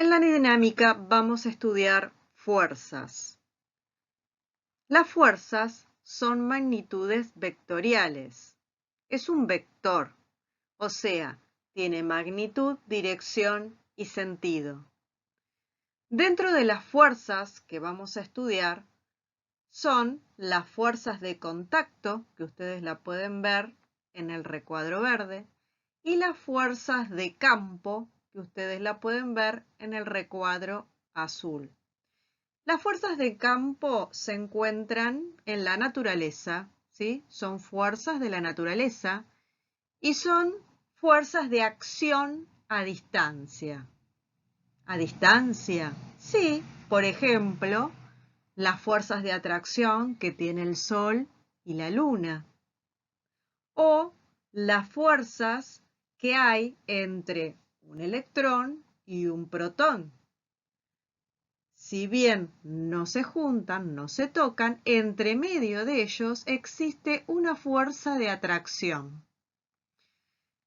En la dinámica vamos a estudiar fuerzas. Las fuerzas son magnitudes vectoriales. Es un vector, o sea, tiene magnitud, dirección y sentido. Dentro de las fuerzas que vamos a estudiar son las fuerzas de contacto, que ustedes la pueden ver en el recuadro verde, y las fuerzas de campo, que ustedes la pueden ver en el recuadro azul. Las fuerzas de campo se encuentran en la naturaleza, ¿sí? Son fuerzas de la naturaleza y son fuerzas de acción a distancia. ¿A distancia? Sí, por ejemplo, las fuerzas de atracción que tiene el Sol y la Luna. O las fuerzas que hay entre un electrón y un protón. Si bien no se juntan, no se tocan, entre medio de ellos existe una fuerza de atracción.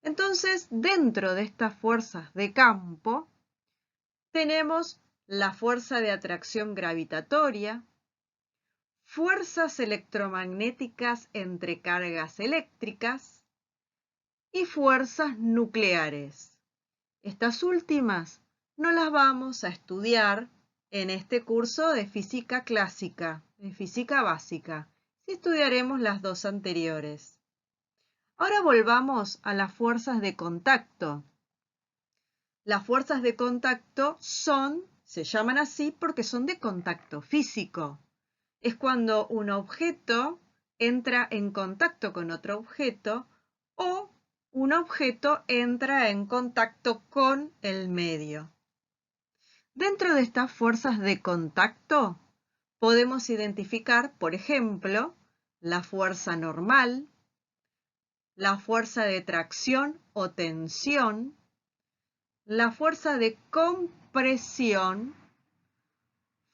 Entonces, dentro de estas fuerzas de campo, tenemos la fuerza de atracción gravitatoria, fuerzas electromagnéticas entre cargas eléctricas y fuerzas nucleares. Estas últimas no las vamos a estudiar en este curso de física clásica, de física básica. Sí estudiaremos las dos anteriores. Ahora volvamos a las fuerzas de contacto. Las fuerzas de contacto se llaman así porque son de contacto físico. Es cuando un objeto entra en contacto con otro objeto o un objeto entra en contacto con el medio. Dentro de estas fuerzas de contacto podemos identificar, por ejemplo, la fuerza normal, la fuerza de tracción o tensión, la fuerza de compresión,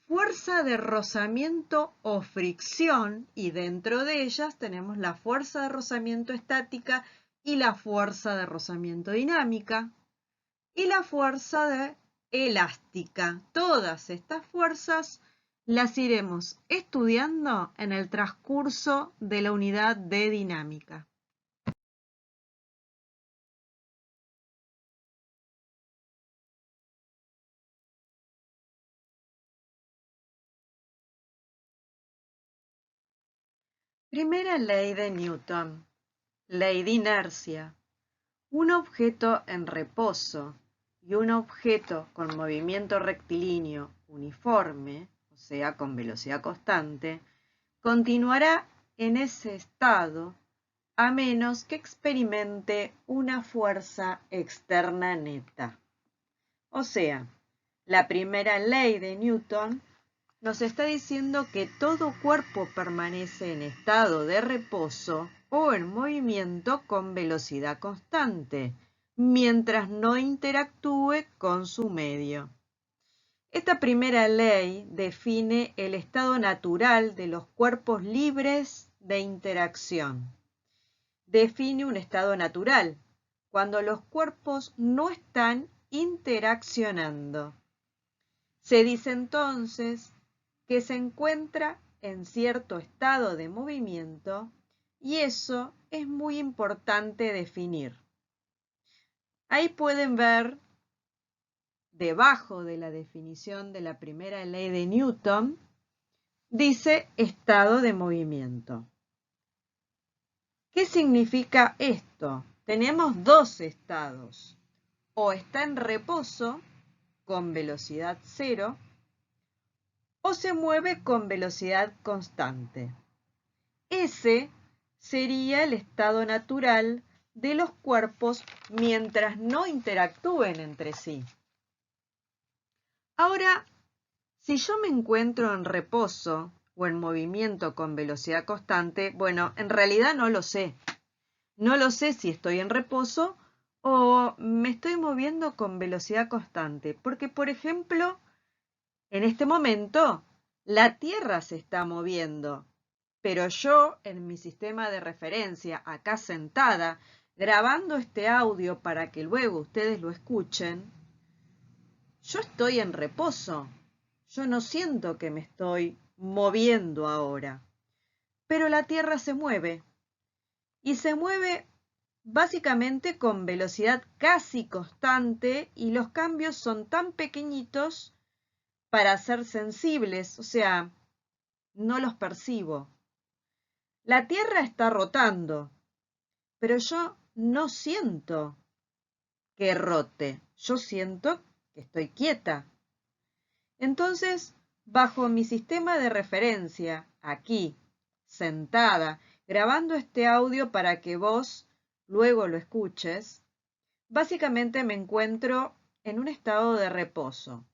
fuerza de rozamiento o fricción, y dentro de ellas tenemos la fuerza de rozamiento estática y la fuerza de rozamiento dinámica y la fuerza de elástica. Todas estas fuerzas las iremos estudiando en el transcurso de la unidad de dinámica. Primera ley de Newton, ley de inercia. Un objeto en reposo y un objeto con movimiento rectilíneo uniforme, o sea, con velocidad constante, continuará en ese estado a menos que experimente una fuerza externa neta. O sea, la primera ley de Newton nos está diciendo que todo cuerpo permanece en estado de reposo o en movimiento con velocidad constante, mientras no interactúe con su medio. Esta primera ley define el estado natural de los cuerpos libres de interacción. Define un estado natural, cuando los cuerpos no están interaccionando. Se dice entonces que se encuentra en cierto estado de movimiento y eso es muy importante definir. Ahí pueden ver, debajo de la definición de la primera ley de Newton, dice estado de movimiento. ¿Qué significa esto? Tenemos dos estados. O está en reposo con velocidad cero o se mueve con velocidad constante. Ese sería el estado natural de los cuerpos mientras no interactúen entre sí. Ahora, si yo me encuentro en reposo o en movimiento con velocidad constante, bueno, en realidad no lo sé. No lo sé si estoy en reposo o me estoy moviendo con velocidad constante, porque, por ejemplo, en este momento la Tierra se está moviendo, pero yo en mi sistema de referencia, acá sentada, grabando este audio para que luego ustedes lo escuchen, yo estoy en reposo. Yo no siento que me estoy moviendo ahora. Pero la Tierra se mueve. Y se mueve básicamente con velocidad casi constante y los cambios son tan pequeñitos para ser sensibles, o sea, no los percibo. La Tierra está rotando, pero yo no siento que rote, yo siento que estoy quieta. Entonces, bajo mi sistema de referencia, aquí, sentada, grabando este audio para que vos luego lo escuches, básicamente me encuentro en un estado de reposo.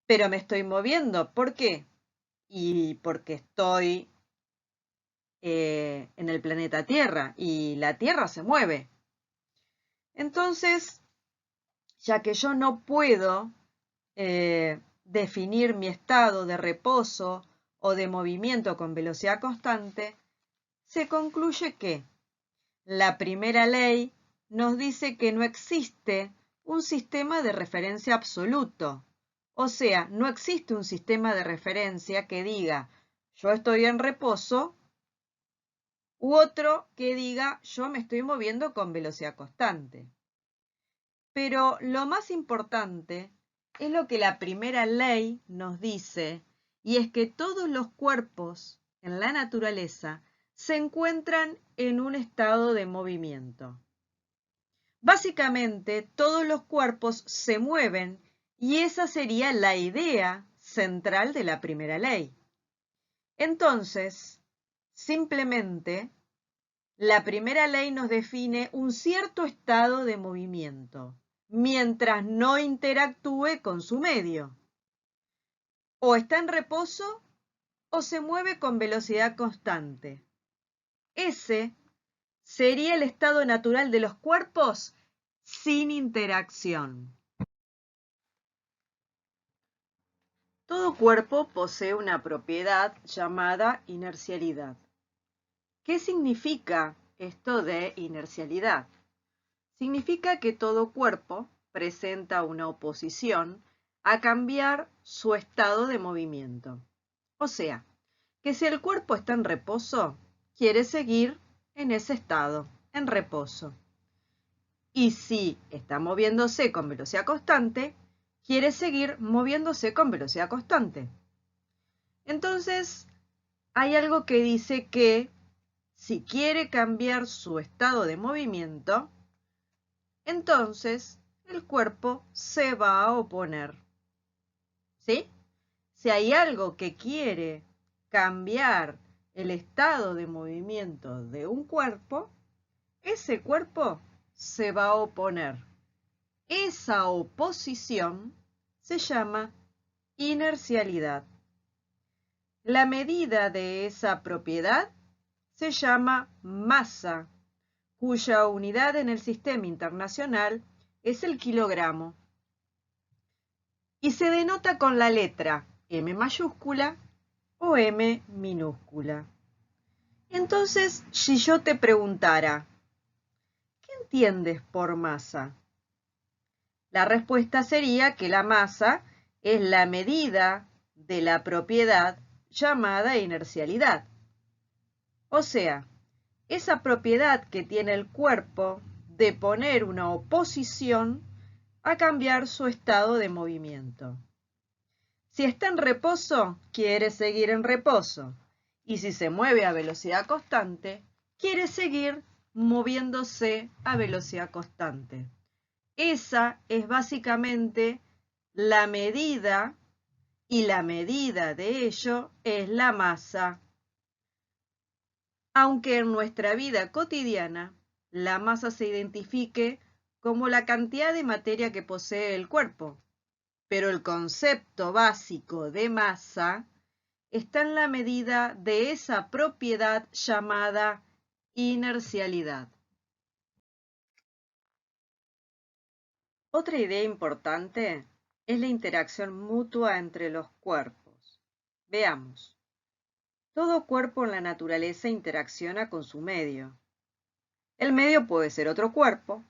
Pero me estoy moviendo, ¿por qué? Y porque estoy en el planeta Tierra y la Tierra se mueve. Entonces, ya que yo no puedo definir mi estado de reposo o de movimiento con velocidad constante, se concluye que la primera ley nos dice que no existe un sistema de referencia absoluto. O sea, no existe un sistema de referencia que diga yo estoy en reposo u otro que diga yo me estoy moviendo con velocidad constante. Pero lo más importante es lo que la primera ley nos dice, y es que todos los cuerpos en la naturaleza se encuentran en un estado de movimiento. Básicamente, todos los cuerpos se mueven y esa sería la idea central de la primera ley. Entonces, simplemente, la primera ley nos define un cierto estado de movimiento, mientras no interactúe con su medio. O está en reposo o se mueve con velocidad constante. Ese sería el estado natural de los cuerpos sin interacción. Todo cuerpo posee una propiedad llamada inercialidad. ¿Qué significa esto de inercialidad? Significa que todo cuerpo presenta una oposición a cambiar su estado de movimiento. O sea, que si el cuerpo está en reposo, quiere seguir en ese estado, en reposo. Y si está moviéndose con velocidad constante, quiere seguir moviéndose con velocidad constante. Entonces, hay algo que dice que si quiere cambiar su estado de movimiento, entonces el cuerpo se va a oponer. ¿Sí? Si hay algo que quiere cambiar el estado de movimiento de un cuerpo, ese cuerpo se va a oponer. Esa oposición se llama inercialidad. La medida de esa propiedad se llama masa, cuya unidad en el sistema internacional es el kilogramo. Y se denota con la letra M mayúscula o M minúscula. Entonces, si yo te preguntara, ¿qué entiendes por masa? La respuesta sería que la masa es la medida de la propiedad llamada inercialidad. O sea, esa propiedad que tiene el cuerpo de poner una oposición a cambiar su estado de movimiento. Si está en reposo, quiere seguir en reposo. Y si se mueve a velocidad constante, quiere seguir moviéndose a velocidad constante. Esa es básicamente la medida, y la medida de ello es la masa. Aunque en nuestra vida cotidiana la masa se identifique como la cantidad de materia que posee el cuerpo, pero el concepto básico de masa está en la medida de esa propiedad llamada inercialidad. Otra idea importante es la interacción mutua entre los cuerpos. Veamos. Todo cuerpo en la naturaleza interacciona con su medio. El medio puede ser otro cuerpo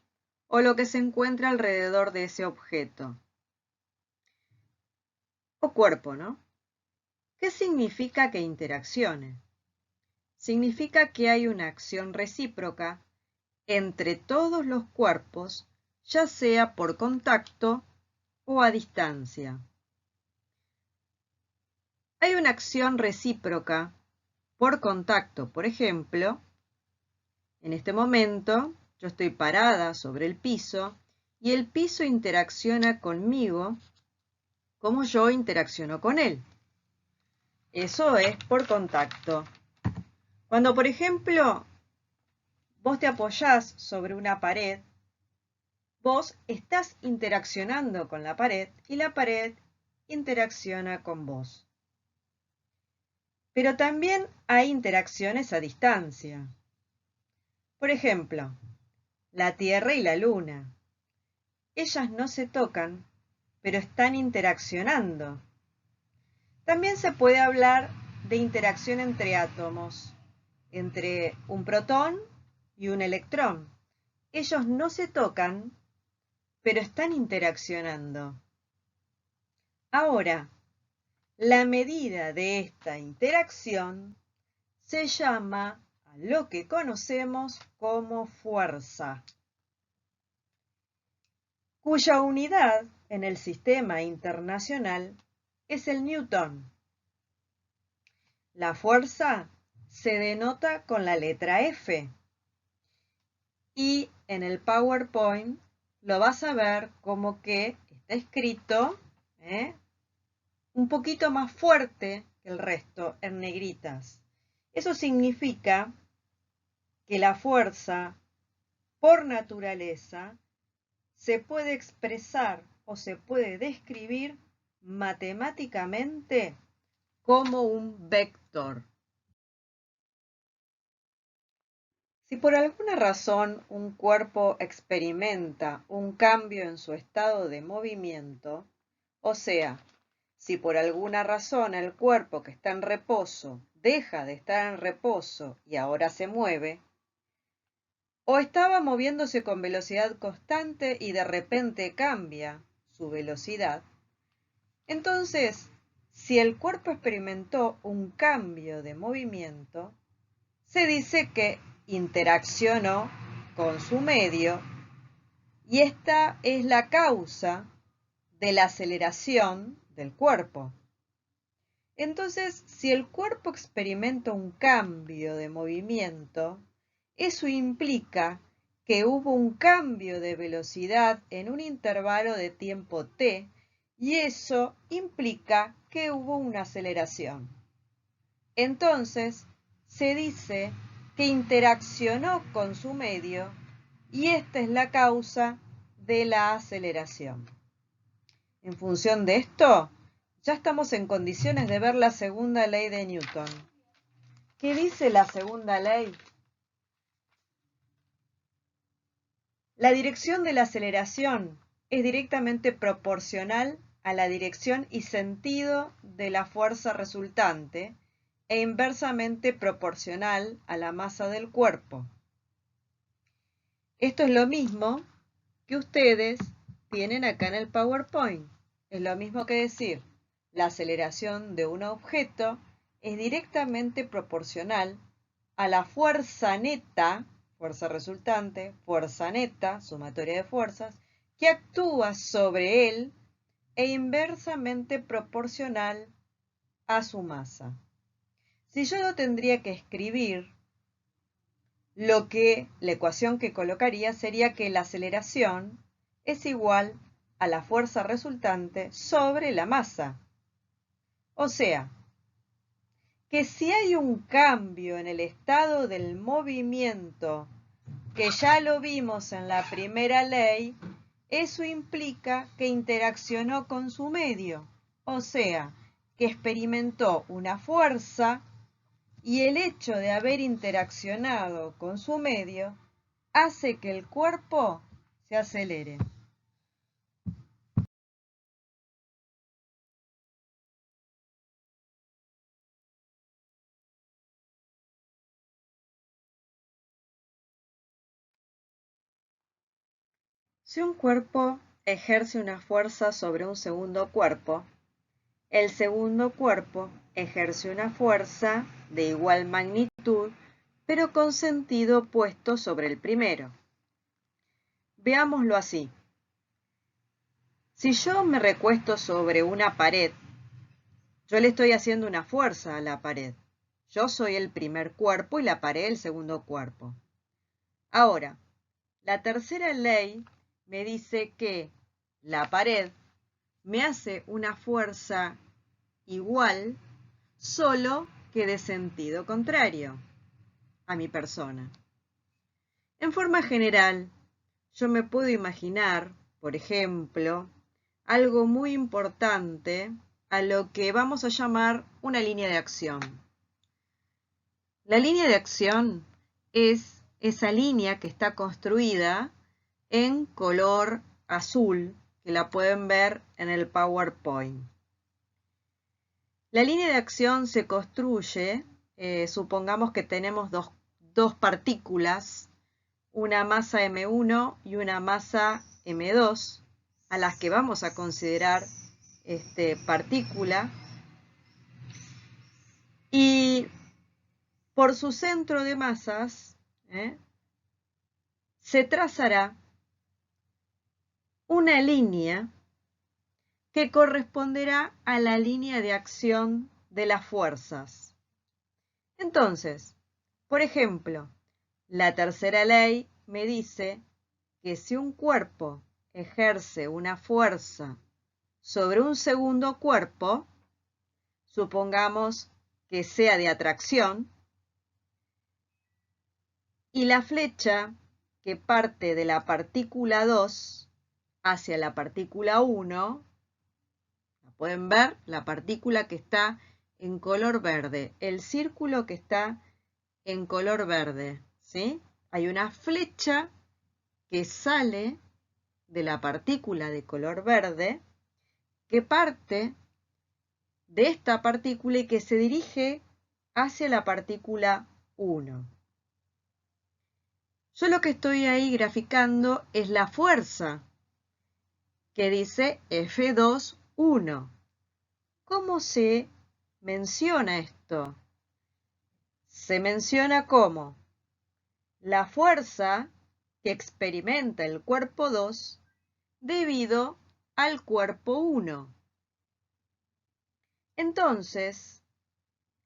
o lo que se encuentra alrededor de ese objeto. o cuerpo, ¿no? ¿Qué significa que interaccione? Significa que hay una acción recíproca entre todos los cuerpos, ya sea por contacto o a distancia. Hay una acción recíproca por contacto, por ejemplo, en este momento yo estoy parada sobre el piso y el piso interacciona conmigo como yo interacciono con él. Eso es por contacto. Cuando, por ejemplo, vos te apoyás sobre una pared, vos estás interaccionando con la pared y la pared interacciona con vos. Pero también hay interacciones a distancia. Por ejemplo, la Tierra y la Luna. Ellas no se tocan, pero están interaccionando. También se puede hablar de interacción entre átomos, entre un protón y un electrón. Ellos no se tocan, pero están interaccionando. Ahora, la medida de esta interacción se llama a lo que conocemos como fuerza, cuya unidad en el sistema internacional es el newton. La fuerza se denota con la letra F y en el PowerPoint lo vas a ver como que está escrito un poquito más fuerte que el resto, en negritas. Eso significa que la fuerza, por naturaleza, se puede expresar o se puede describir matemáticamente como un vector. Si por alguna razón un cuerpo experimenta un cambio en su estado de movimiento, o sea, si por alguna razón el cuerpo que está en reposo deja de estar en reposo y ahora se mueve, o estaba moviéndose con velocidad constante y de repente cambia su velocidad, entonces, si el cuerpo experimentó un cambio de movimiento, se dice que interaccionó con su medio y esta es la causa de la aceleración del cuerpo. Entonces, si el cuerpo experimenta un cambio de movimiento, eso implica que hubo un cambio de velocidad en un intervalo de tiempo t y eso implica que hubo una aceleración. Entonces, se dice que interaccionó con su medio y esta es la causa de la aceleración. En función de esto, ya estamos en condiciones de ver la segunda ley de Newton. ¿Qué dice la segunda ley? La dirección de la aceleración es directamente proporcional a la dirección y sentido de la fuerza resultante e inversamente proporcional a la masa del cuerpo. Esto es lo mismo que ustedes tienen acá en el PowerPoint. Es lo mismo que decir, la aceleración de un objeto es directamente proporcional a la fuerza neta, fuerza resultante, fuerza neta, sumatoria de fuerzas, que actúa sobre él e inversamente proporcional a su masa. Si yo lo tendría que escribir, la ecuación que colocaría sería que la aceleración es igual a la fuerza resultante sobre la masa. O sea, que si hay un cambio en el estado del movimiento, que ya lo vimos en la primera ley, eso implica que interaccionó con su medio, o sea, que experimentó una fuerza y el hecho de haber interaccionado con su medio hace que el cuerpo se acelere. Si un cuerpo ejerce una fuerza sobre un segundo cuerpo, el segundo cuerpo ejerce una fuerza de igual magnitud, pero con sentido opuesto sobre el primero. Veámoslo así. Si yo me recuesto sobre una pared, yo le estoy haciendo una fuerza a la pared. Yo soy el primer cuerpo y la pared el segundo cuerpo. Ahora, la tercera ley me dice que la pared me hace una fuerza igual, solo que de sentido contrario a mi persona. En forma general, yo me puedo imaginar, por ejemplo, algo muy importante a lo que vamos a llamar una línea de acción. La línea de acción es esa línea que está construida en color azul, que la pueden ver en el PowerPoint. La línea de acción se construye, supongamos que tenemos dos partículas, una masa M1 y una masa M2, a las que vamos a considerar partícula, y por su centro de masas se trazará una línea que corresponderá a la línea de acción de las fuerzas. Entonces, por ejemplo, la tercera ley me dice que si un cuerpo ejerce una fuerza sobre un segundo cuerpo, supongamos que sea de atracción, y la flecha que parte de la partícula 2 hacia la partícula 1, ¿la pueden ver? La partícula que está en color verde, el círculo que está en color verde, ¿sí? Hay una flecha que sale de la partícula de color verde, que parte de esta partícula y que se dirige hacia la partícula 1. Yo lo que estoy ahí graficando es la fuerza que dice F2, 1. ¿Cómo se menciona esto? Se menciona como la fuerza que experimenta el cuerpo 2 debido al cuerpo 1. Entonces,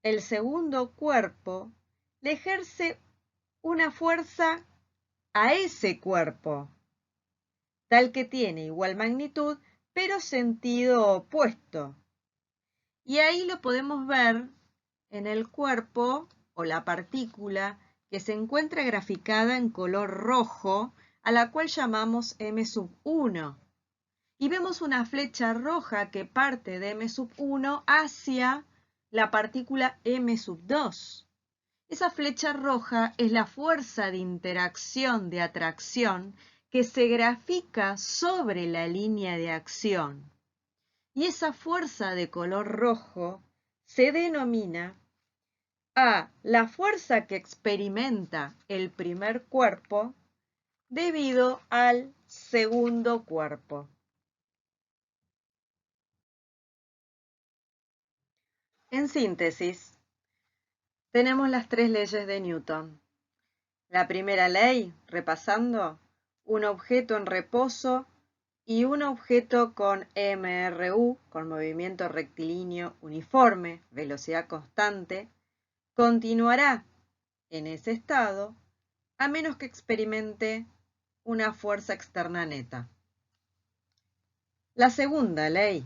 el segundo cuerpo le ejerce una fuerza a ese cuerpo, tal que tiene igual magnitud, pero sentido opuesto. Y ahí lo podemos ver en el cuerpo o la partícula que se encuentra graficada en color rojo, a la cual llamamos M1. Y vemos una flecha roja que parte de M1 hacia la partícula M2. Esa flecha roja es la fuerza de interacción de atracción que se grafica sobre la línea de acción. Y esa fuerza de color rojo se denomina a la fuerza que experimenta el primer cuerpo debido al segundo cuerpo. En síntesis, tenemos las tres leyes de Newton. La primera ley, repasando, un objeto en reposo y un objeto con MRU, con movimiento rectilíneo uniforme, velocidad constante, continuará en ese estado a menos que experimente una fuerza externa neta. La segunda ley,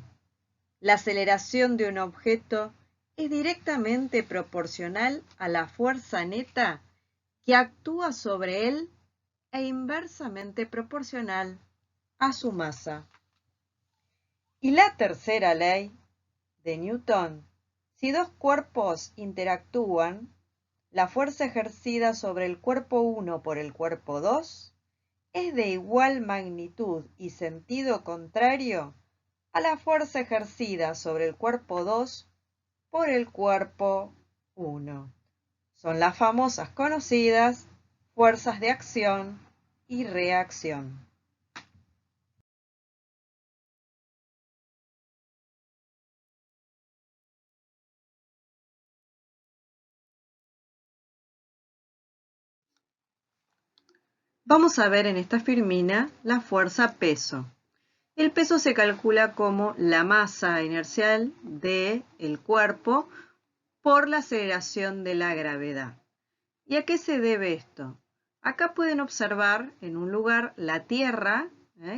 la aceleración de un objeto es directamente proporcional a la fuerza neta que actúa sobre él e inversamente proporcional a su masa. Y la tercera ley de Newton, si dos cuerpos interactúan, la fuerza ejercida sobre el cuerpo 1 por el cuerpo 2 es de igual magnitud y sentido contrario a la fuerza ejercida sobre el cuerpo 2 por el cuerpo 1. Son las famosas conocidas fuerzas de acción y reacción. Vamos a ver en esta firmina la fuerza peso. El peso se calcula como la masa inercial del cuerpo por la aceleración de la gravedad. ¿Y a qué se debe esto? Acá pueden observar en un lugar la Tierra,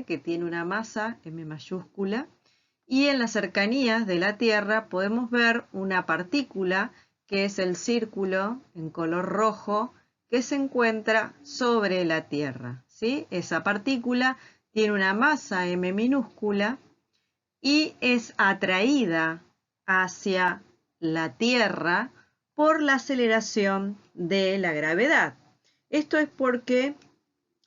que tiene una masa M mayúscula, y en las cercanías de la Tierra podemos ver una partícula que es el círculo en color rojo que se encuentra sobre la Tierra, ¿sí? Esa partícula tiene una masa M minúscula y es atraída hacia la Tierra por la aceleración de la gravedad. Esto es porque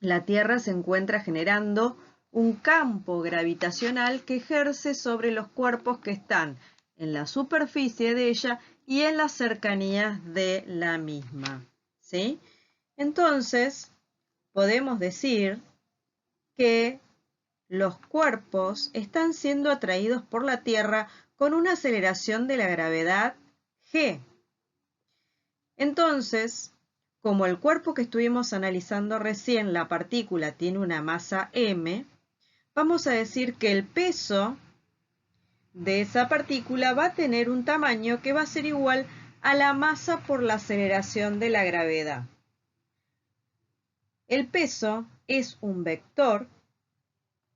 la Tierra se encuentra generando un campo gravitacional que ejerce sobre los cuerpos que están en la superficie de ella y en las cercanías de la misma, ¿sí? Entonces, podemos decir que los cuerpos están siendo atraídos por la Tierra con una aceleración de la gravedad g. Entonces, como el cuerpo que estuvimos analizando recién, la partícula, tiene una masa m, vamos a decir que el peso de esa partícula va a tener un tamaño que va a ser igual a la masa por la aceleración de la gravedad. El peso es un vector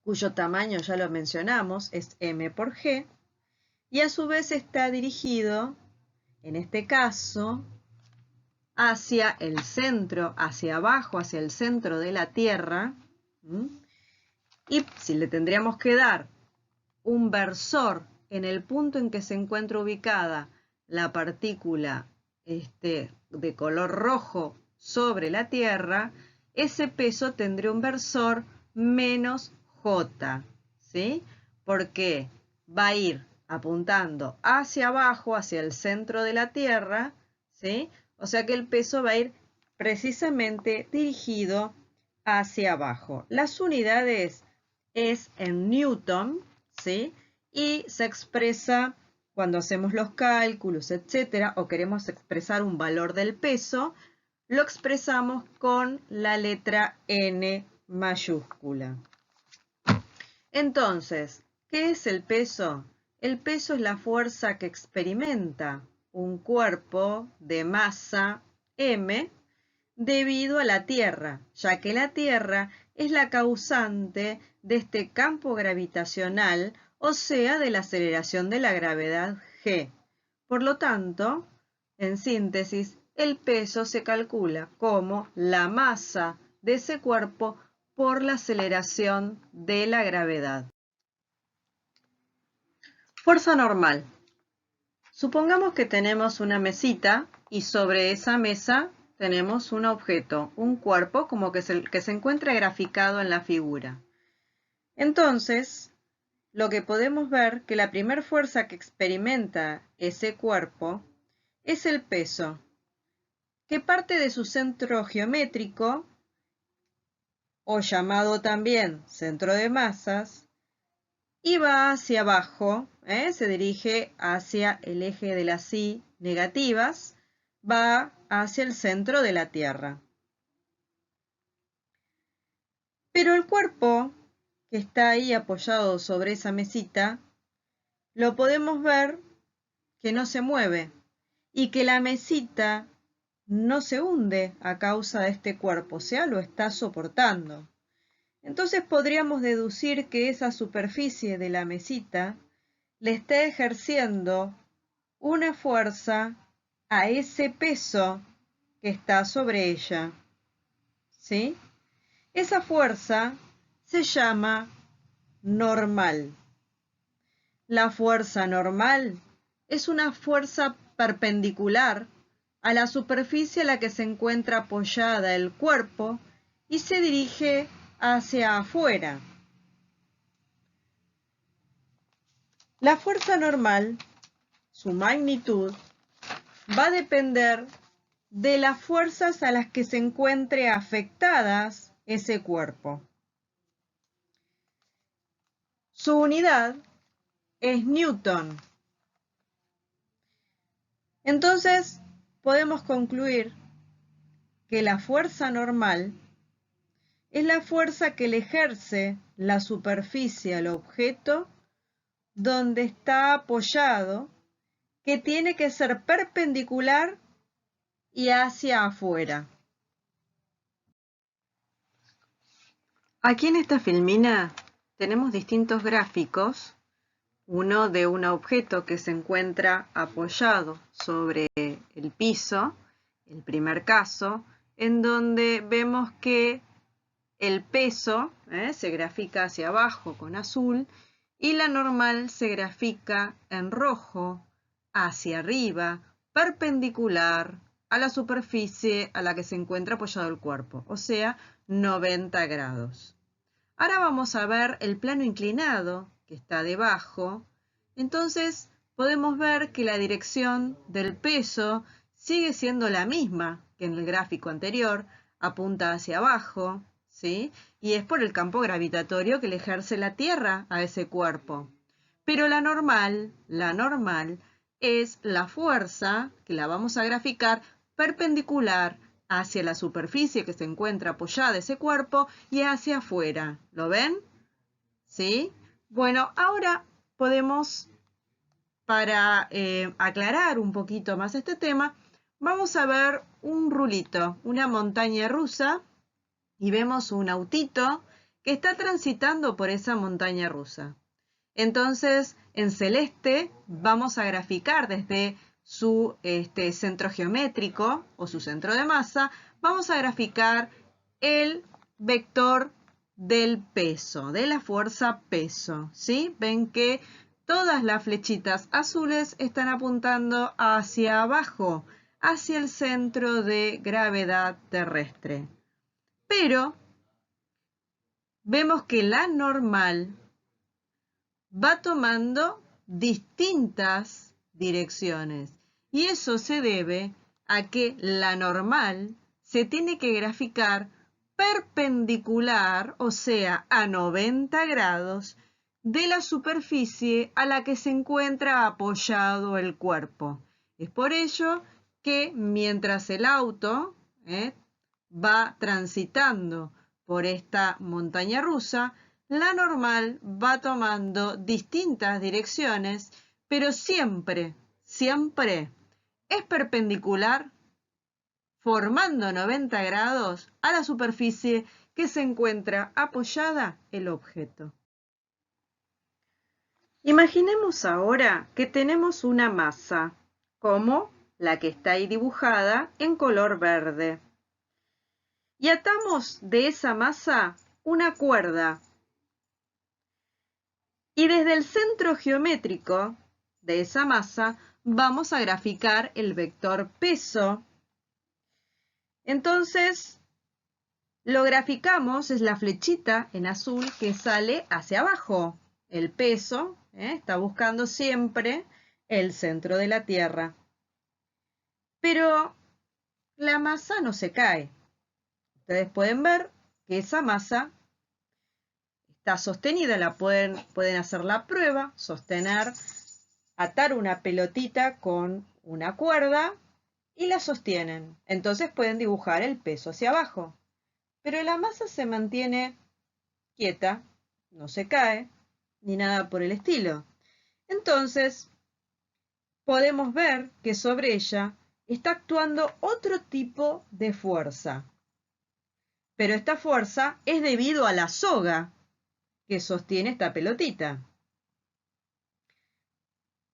cuyo tamaño ya lo mencionamos, es m por g, y a su vez está dirigido, en este caso, hacia el centro, hacia abajo, hacia el centro de la Tierra. Y si le tendríamos que dar un versor en el punto en que se encuentra ubicada la partícula de color rojo sobre la Tierra, ese peso tendría un versor menos J, ¿sí? Porque va a ir apuntando hacia abajo, hacia el centro de la Tierra, ¿sí? O sea que el peso va a ir precisamente dirigido hacia abajo. Las unidades es en Newton, ¿sí? Y se expresa cuando hacemos los cálculos, etcétera, o queremos expresar un valor del peso, lo expresamos con la letra N mayúscula. Entonces, ¿qué es el peso? El peso es la fuerza que experimenta un cuerpo de masa m debido a la Tierra, ya que la Tierra es la causante de este campo gravitacional, o sea, de la aceleración de la gravedad g. Por lo tanto, en síntesis, el peso se calcula como la masa de ese cuerpo por la aceleración de la gravedad. Fuerza normal. Supongamos que tenemos una mesita y sobre esa mesa tenemos un objeto, un cuerpo, como que se encuentra graficado en la figura. Entonces, lo que podemos ver que la primera fuerza que experimenta ese cuerpo es el peso, que parte de su centro geométrico, o llamado también centro de masas, y va hacia abajo, se dirige hacia el eje de las Y negativas, va hacia el centro de la Tierra. Pero el cuerpo que está ahí apoyado sobre esa mesita, lo podemos ver que no se mueve y que la mesita no se hunde a causa de este cuerpo, o sea, lo está soportando. Entonces podríamos deducir que esa superficie de la mesita le está ejerciendo una fuerza a ese peso que está sobre ella, ¿sí? Esa fuerza se llama normal. La fuerza normal es una fuerza perpendicular a la superficie a la que se encuentra apoyada el cuerpo y se dirige hacia afuera. La fuerza normal, su magnitud, va a depender de las fuerzas a las que se encuentre afectadas ese cuerpo. Su unidad es Newton. Entonces, podemos concluir que la fuerza normal es la fuerza que le ejerce la superficie al objeto donde está apoyado, que tiene que ser perpendicular y hacia afuera. Aquí en esta filmina tenemos distintos gráficos, uno de un objeto que se encuentra apoyado sobre el piso, el primer caso, en donde vemos que el peso se grafica hacia abajo con azul y la normal se grafica en rojo hacia arriba, perpendicular a la superficie a la que se encuentra apoyado el cuerpo, o sea, 90 grados. Ahora vamos a ver el plano inclinado que está debajo. Entonces podemos ver que la dirección del peso sigue siendo la misma que en el gráfico anterior, apunta hacia abajo, ¿sí? Y es por el campo gravitatorio que le ejerce la Tierra a ese cuerpo. Pero la normal es la fuerza, que la vamos a graficar, perpendicular hacia la superficie que se encuentra apoyada ese cuerpo y hacia afuera. ¿Lo ven? ¿Sí? Bueno, ahora podemos, para aclarar un poquito más este tema, vamos a ver un rulito, una montaña rusa, y vemos un autito que está transitando por esa montaña rusa. Entonces, en celeste vamos a graficar desde su centro geométrico o su centro de masa, vamos a graficar el vector del peso, de la fuerza peso, ¿sí? Ven que todas las flechitas azules están apuntando hacia abajo, hacia el centro de gravedad terrestre. Pero vemos que la normal va tomando distintas direcciones y eso se debe a que la normal se tiene que graficar perpendicular, o sea, a 90 grados de la superficie a la que se encuentra apoyado el cuerpo. Es por ello que mientras el auto va transitando por esta montaña rusa, la normal va tomando distintas direcciones, pero siempre es perpendicular, formando 90 grados a la superficie que se encuentra apoyada el objeto. Imaginemos ahora que tenemos una masa, como la que está ahí dibujada en color verde. Y atamos de esa masa una cuerda. Y desde el centro geométrico de esa masa vamos a graficar el vector peso. Entonces, lo graficamos, es la flechita en azul que sale hacia abajo. El peso está buscando siempre el centro de la Tierra. Pero la masa no se cae. Ustedes pueden ver que esa masa está sostenida, pueden hacer la prueba, sostener, atar una pelotita con una cuerda y la sostienen. Entonces pueden dibujar el peso hacia abajo. Pero la masa se mantiene quieta, no se cae, ni nada por el estilo. Entonces, podemos ver que sobre ella está actuando otro tipo de fuerza. Pero esta fuerza es debido a la soga que sostiene esta pelotita.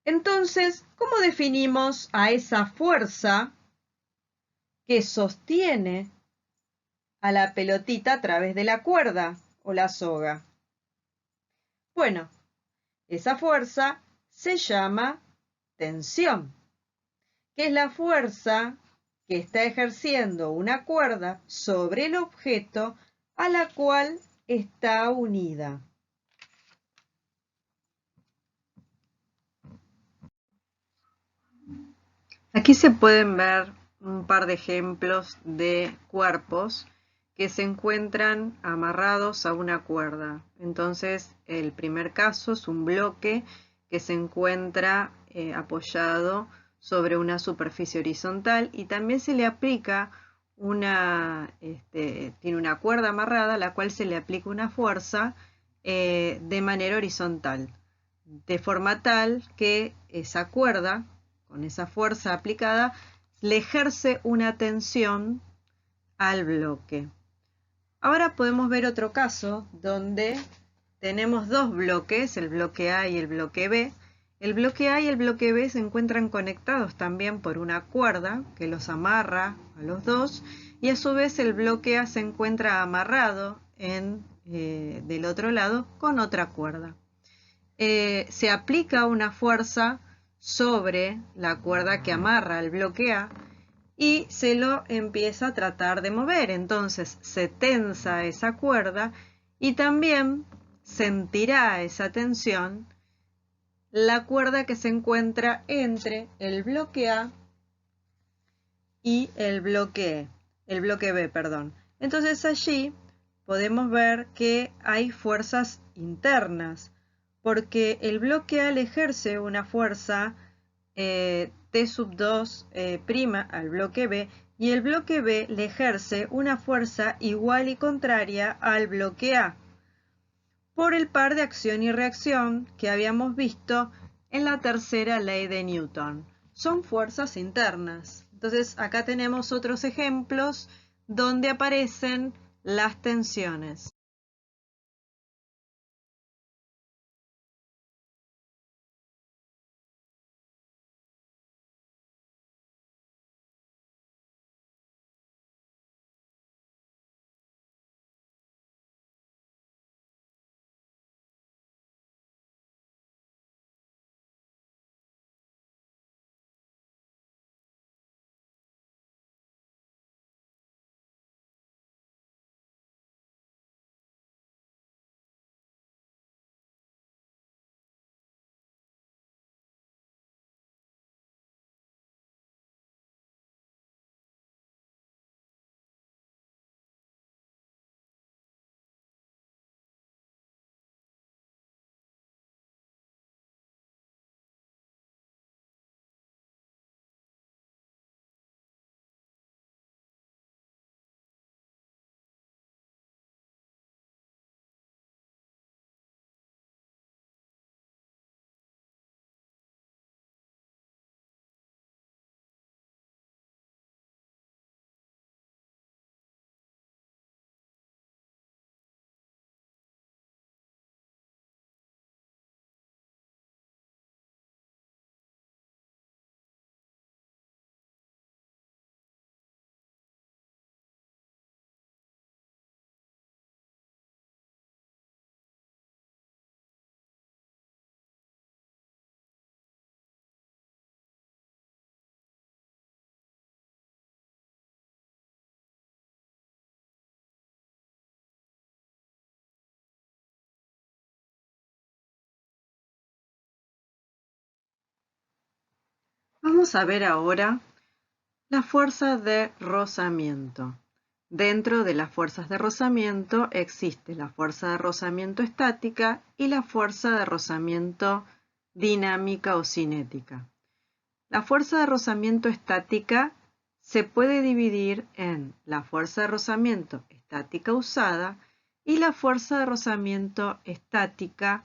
Entonces, ¿cómo definimos a esa fuerza que sostiene a la pelotita a través de la cuerda o la soga? Bueno, esa fuerza se llama tensión, que es la fuerza que está ejerciendo una cuerda sobre el objeto a la cual está unida. Aquí se pueden ver un par de ejemplos de cuerpos que se encuentran amarrados a una cuerda. Entonces, el primer caso es un bloque que se encuentra apoyado sobre una superficie horizontal y también se le aplica tiene una cuerda amarrada a la cual se le aplica una fuerza de manera horizontal, de forma tal que esa cuerda, con esa fuerza aplicada, le ejerce una tensión al bloque. Ahora podemos ver otro caso donde tenemos dos bloques, el bloque A y el bloque B. El bloque A y el bloque B se encuentran conectados también por una cuerda que los amarra a los dos, y a su vez el bloque A se encuentra amarrado del otro lado con otra cuerda. Se aplica una fuerza sobre la cuerda que amarra el bloque A y se lo empieza a tratar de mover. Entonces se tensa esa cuerda y también sentirá esa tensión la cuerda que se encuentra entre el bloque A y el bloque B, perdón. Entonces allí podemos ver que hay fuerzas internas, porque el bloque A le ejerce una fuerza T sub 2' al bloque B, y el bloque B le ejerce una fuerza igual y contraria al bloque A, por el par de acción y reacción que habíamos visto en la tercera ley de Newton. Son fuerzas internas. Entonces acá tenemos otros ejemplos donde aparecen las tensiones. Vamos a ver ahora la fuerza de rozamiento. Dentro de las fuerzas de rozamiento existe la fuerza de rozamiento estática y la fuerza de rozamiento dinámica o cinética. La fuerza de rozamiento estática se puede dividir en la fuerza de rozamiento estática usada y la fuerza de rozamiento estática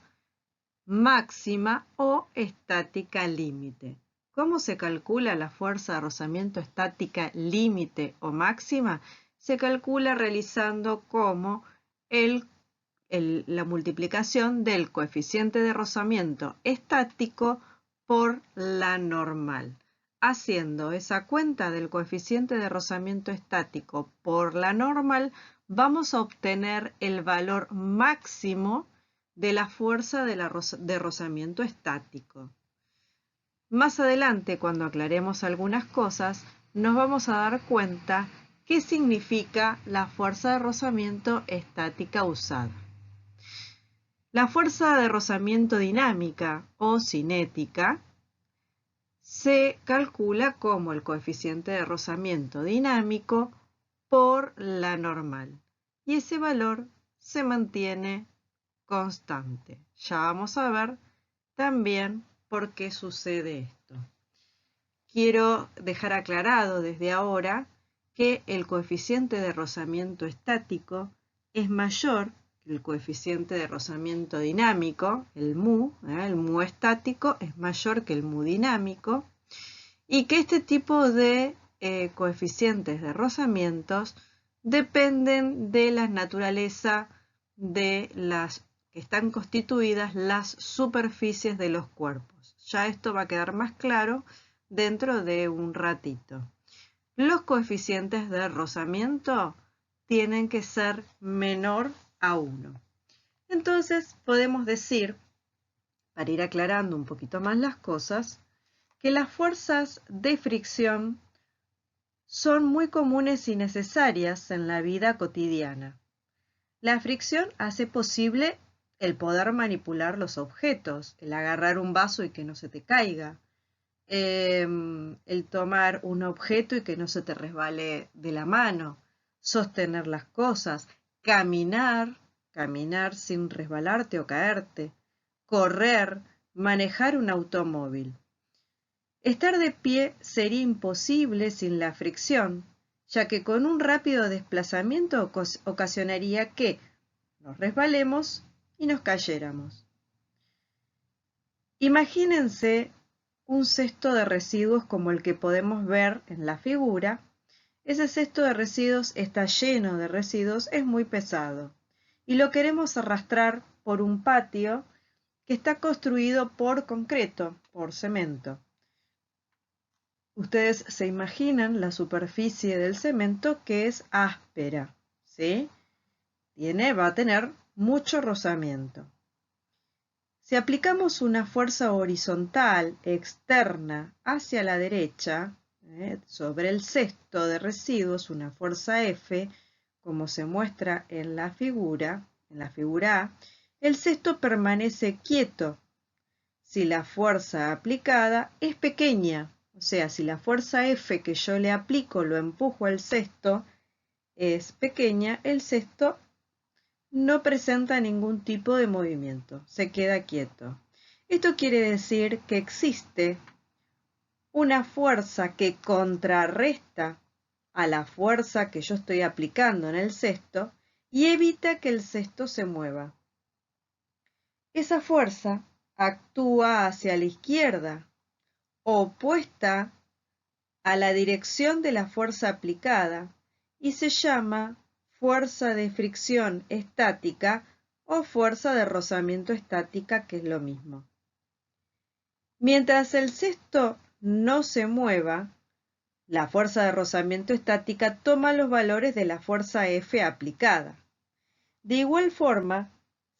máxima o estática límite. ¿Cómo se calcula la fuerza de rozamiento estática límite o máxima? Se calcula realizando como la multiplicación del coeficiente de rozamiento estático por la normal. Haciendo esa cuenta del coeficiente de rozamiento estático por la normal, vamos a obtener el valor máximo de la fuerza de rozamiento estático. Más adelante, cuando aclaremos algunas cosas, nos vamos a dar cuenta qué significa la fuerza de rozamiento estática usada. La fuerza de rozamiento dinámica o cinética se calcula como el coeficiente de rozamiento dinámico por la normal, y ese valor se mantiene constante. Ya vamos a ver también por qué sucede esto. Quiero dejar aclarado desde ahora que el coeficiente de rozamiento estático es mayor que el coeficiente de rozamiento dinámico, el mu estático es mayor que el mu dinámico, y que este tipo de coeficientes de rozamientos dependen de la naturaleza de las que están constituidas las superficies de los cuerpos. Ya esto va a quedar más claro dentro de un ratito. Los coeficientes de rozamiento tienen que ser menor a 1. Entonces podemos decir, para ir aclarando un poquito más las cosas, que las fuerzas de fricción son muy comunes y necesarias en la vida cotidiana. La fricción hace posible el poder manipular los objetos, el agarrar un vaso y que no se te caiga, el tomar un objeto y que no se te resbale de la mano, sostener las cosas, caminar sin resbalarte o caerte, correr, manejar un automóvil. Estar de pie sería imposible sin la fricción, ya que con un rápido desplazamiento ocasionaría que nos resbalemos y nos cayéramos. Imagínense un cesto de residuos como el que podemos ver en la figura. Ese cesto de residuos está lleno de residuos, es muy pesado y lo queremos arrastrar por un patio que está construido por concreto, por cemento. Ustedes se imaginan la superficie del cemento que es áspera, ¿sí? Va a tener mucho rozamiento. Si aplicamos una fuerza horizontal externa hacia la derecha, sobre el cesto de residuos, una fuerza F, como se muestra en la figura A, el cesto permanece quieto si la fuerza aplicada es pequeña. O sea, si la fuerza F que yo le aplico, lo empujo al cesto, es pequeña, el cesto no presenta ningún tipo de movimiento, se queda quieto. Esto quiere decir que existe una fuerza que contrarresta a la fuerza que yo estoy aplicando en el cesto y evita que el cesto se mueva. Esa fuerza actúa hacia la izquierda, opuesta a la dirección de la fuerza aplicada y se llama fuerza de fricción estática o fuerza de rozamiento estática, que es lo mismo. Mientras el cesto no se mueva, la fuerza de rozamiento estática toma los valores de la fuerza F aplicada. De igual forma,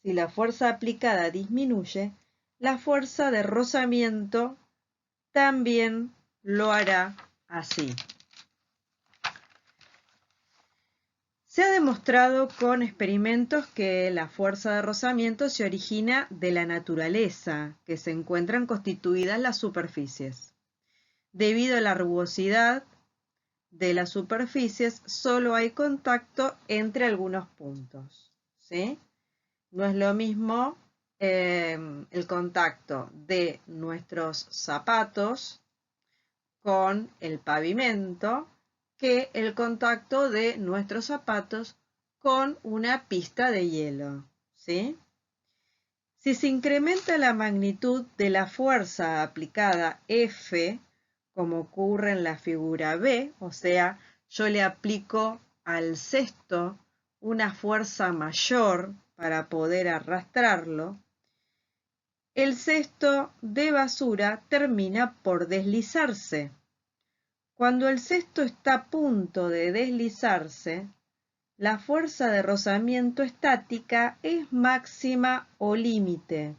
si la fuerza aplicada disminuye, la fuerza de rozamiento también lo hará así. Se ha demostrado con experimentos que la fuerza de rozamiento se origina de la naturaleza, que se encuentran constituidas las superficies. Debido a la rugosidad de las superficies, solo hay contacto entre algunos puntos, ¿sí? No es lo mismo el contacto de nuestros zapatos con el pavimento que el contacto de nuestros zapatos con una pista de hielo, ¿sí? Si se incrementa la magnitud de la fuerza aplicada F, como ocurre en la figura B, o sea, yo le aplico al cesto una fuerza mayor para poder arrastrarlo, el cesto de basura termina por deslizarse. Cuando el cesto está a punto de deslizarse, la fuerza de rozamiento estática es máxima o límite,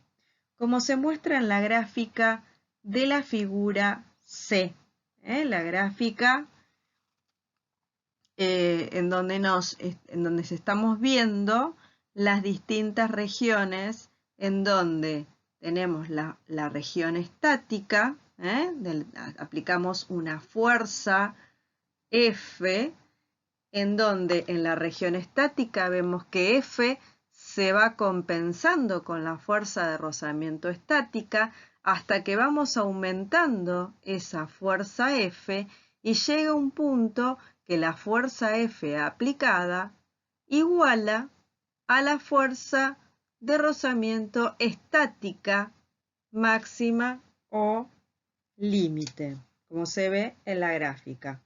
como se muestra en la gráfica de la figura C. La gráfica en donde estamos viendo las distintas regiones en donde tenemos la región estática, aplicamos una fuerza F, en donde en la región estática vemos que F se va compensando con la fuerza de rozamiento estática hasta que vamos aumentando esa fuerza F y llega un punto que la fuerza F aplicada iguala a la fuerza de rozamiento estática máxima o límite, como se ve en la gráfica.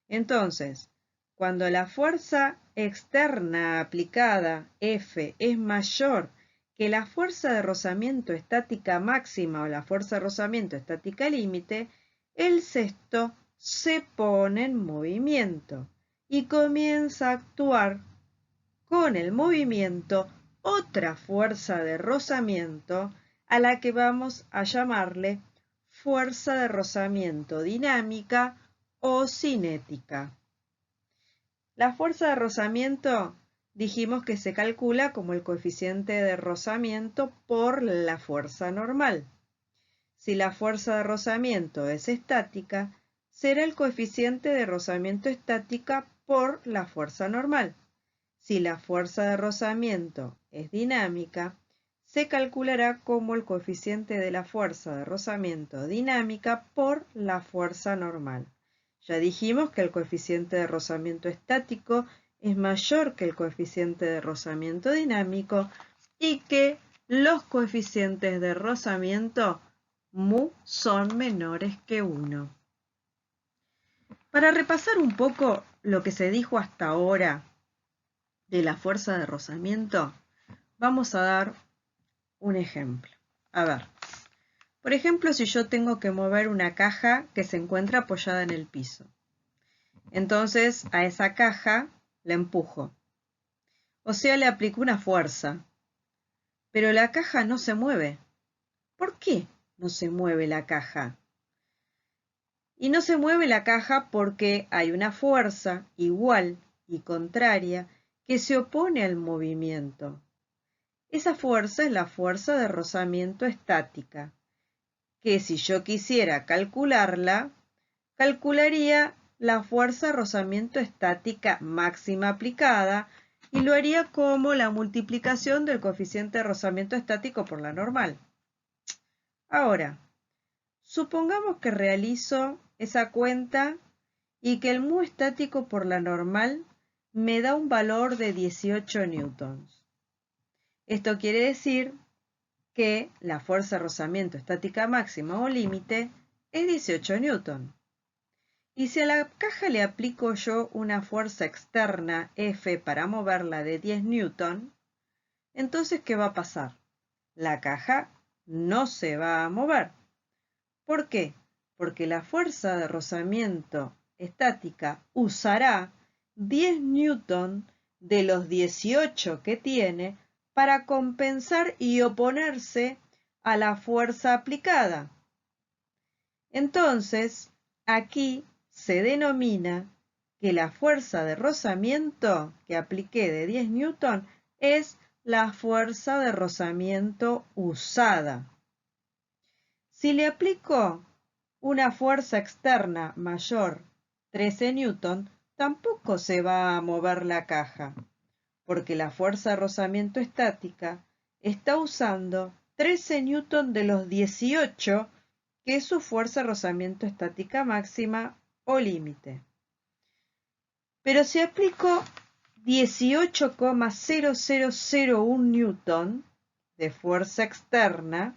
Entonces, cuando la fuerza externa aplicada F es mayor que la fuerza de rozamiento estática máxima o la fuerza de rozamiento estática límite, el cesto se pone en movimiento y comienza a actuar con el movimiento otra fuerza de rozamiento a la que vamos a llamarle fuerza de rozamiento dinámica o cinética. La fuerza de rozamiento dijimos que se calcula como el coeficiente de rozamiento por la fuerza normal. Si la fuerza de rozamiento es estática, será el coeficiente de rozamiento estática por la fuerza normal. Si la fuerza de rozamiento es dinámica, se calculará como el coeficiente de la fuerza de rozamiento dinámica por la fuerza normal. Ya dijimos que el coeficiente de rozamiento estático es mayor que el coeficiente de rozamiento dinámico y que los coeficientes de rozamiento mu son menores que 1. Para repasar un poco lo que se dijo hasta ahora de la fuerza de rozamiento, vamos a dar un ejemplo. A ver, por ejemplo, si yo tengo que mover una caja que se encuentra apoyada en el piso. Entonces a esa caja la empujo. O sea, le aplico una fuerza. Pero la caja no se mueve. ¿Por qué no se mueve la caja? Y no se mueve la caja porque hay una fuerza igual y contraria que se opone al movimiento. Esa fuerza es la fuerza de rozamiento estática, que si yo quisiera calcularla, calcularía la fuerza de rozamiento estática máxima aplicada y lo haría como la multiplicación del coeficiente de rozamiento estático por la normal. Ahora, supongamos que realizo esa cuenta y que el mu estático por la normal me da un valor de 18 newtons. Esto quiere decir que la fuerza de rozamiento estática máxima o límite es 18 newtons. Y si a la caja le aplico yo una fuerza externa F para moverla de 10 newton, entonces ¿qué va a pasar? La caja no se va a mover. ¿Por qué? Porque la fuerza de rozamiento estática usará 10 newton de los 18 que tiene para compensar y oponerse a la fuerza aplicada. Entonces, aquí se denomina que la fuerza de rozamiento que apliqué de 10 newton es la fuerza de rozamiento usada. Si le aplico una fuerza externa mayor 13 newton, tampoco se va a mover la caja, porque la fuerza de rozamiento estática está usando 13 newton de los 18 que es su fuerza de rozamiento estática máxima o límite. Pero si aplico 18,0001 newton de fuerza externa,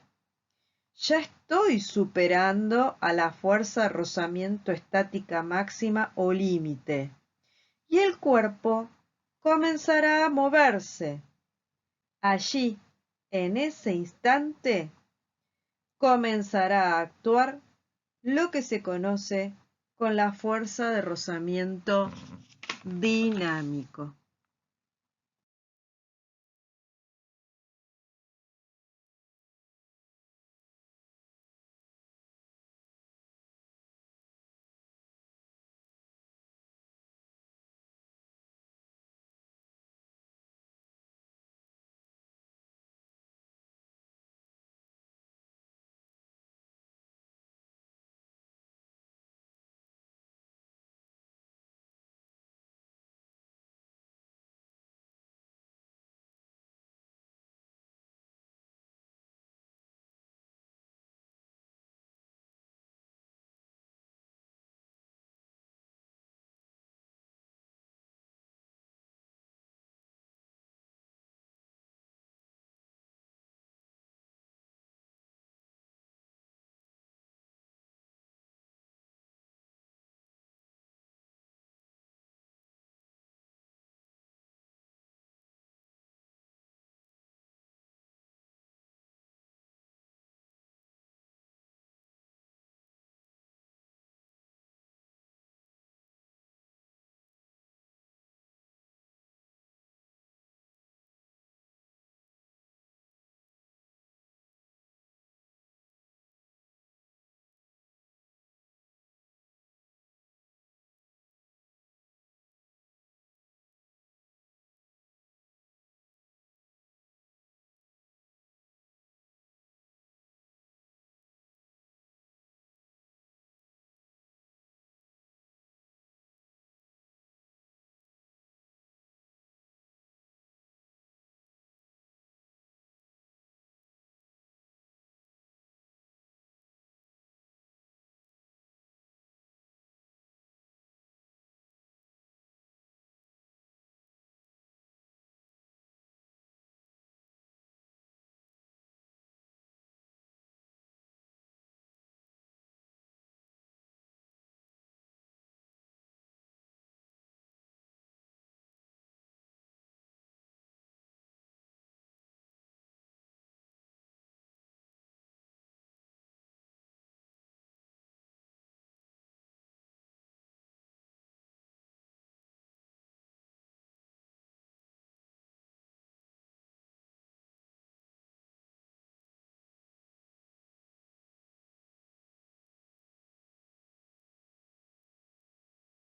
ya estoy superando a la fuerza de rozamiento estática máxima o límite y el cuerpo comenzará a moverse. Allí, en ese instante, comenzará a actuar lo que se conoce con la fuerza de rozamiento dinámico.